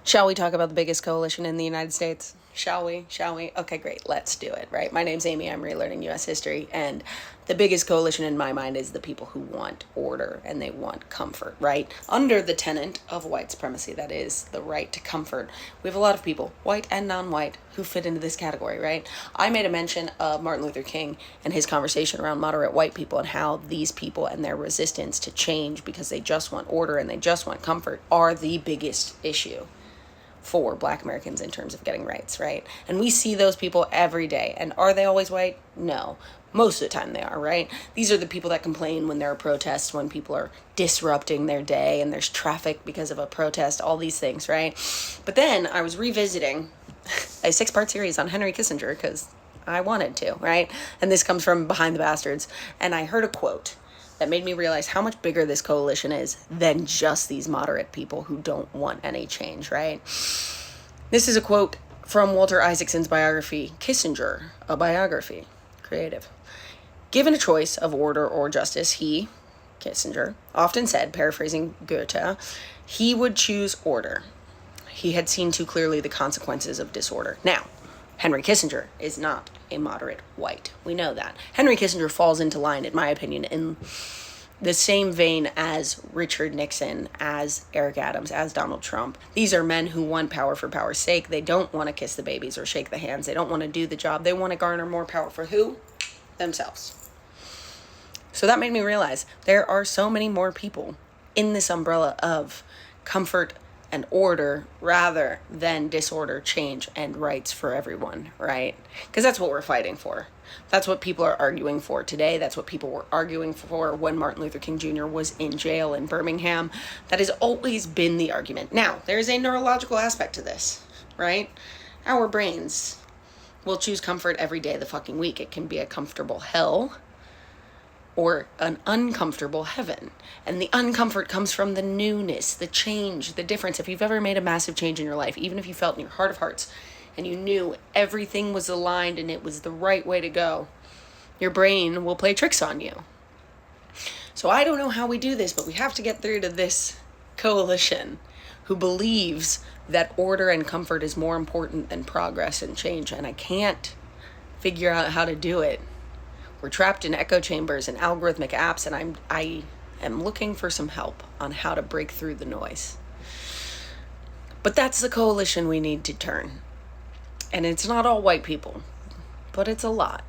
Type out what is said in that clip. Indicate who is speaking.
Speaker 1: Shall we talk about the biggest coalition in the United States? Shall we? Shall we? Okay, great. Let's do it, right? My name's Amy. I'm relearning U.S. history. And the biggest coalition in my mind is the people who want order and they want comfort, right? Under the tenet of white supremacy, that is the right to comfort. We have a lot of people, white and non-white, who fit into this category, right? I made a mention of Martin Luther King and his conversation around moderate white people and how these people and their resistance to change because they just want order and they just want comfort are the biggest issue for Black Americans in terms of getting rights, right? And we see those people every day. And are they always white? No. Most of the time they are, right? These are the people that complain when there are protests, when people are disrupting their day and there's traffic because of a protest, all these things, right? But then I was revisiting a 6-part series on Henry Kissinger because I wanted to, right? And this comes from Behind the Bastards. And I heard a quote that made me realize how much bigger this coalition is than just these moderate people who don't want any change, right? This is a quote from Walter Isaacson's biography, Kissinger, a biography, creative. Given a choice of order or justice, he, Kissinger, often said, paraphrasing Goethe, he would choose order. He had seen too clearly the consequences of disorder. Now, Henry Kissinger is not a moderate white. We know that. Henry Kissinger falls into line, in my opinion, in the same vein as Richard Nixon, as Eric Adams, as Donald Trump. These are men who want power for power's sake. They don't want to kiss the babies or shake the hands. They don't want to do the job. They want to garner more power for who? Themselves. So that made me realize there are so many more people in this umbrella of comfort and order rather than disorder, change, and rights for everyone, right? Because that's what we're fighting for. That's what people are arguing for today. That's what people were arguing for when Martin Luther King Jr. was in jail in Birmingham. That has always been the argument. Now, there's a neurological aspect to this, right? Our brains will choose comfort every day of the fucking week. It can be a comfortable hell or an uncomfortable heaven. And the uncomfort comes from the newness, the change, the difference. If you've ever made a massive change in your life, even if you felt in your heart of hearts and you knew everything was aligned and it was the right way to go, your brain will play tricks on you. So I don't know how we do this, but we have to get through to this coalition who believes that order and comfort is more important than progress and change. And I can't figure out how to do it. We're trapped in echo chambers and algorithmic apps, and I am looking for some help on how to break through the noise. But that's the coalition we need to turn. And it's not all white people, but it's a lot.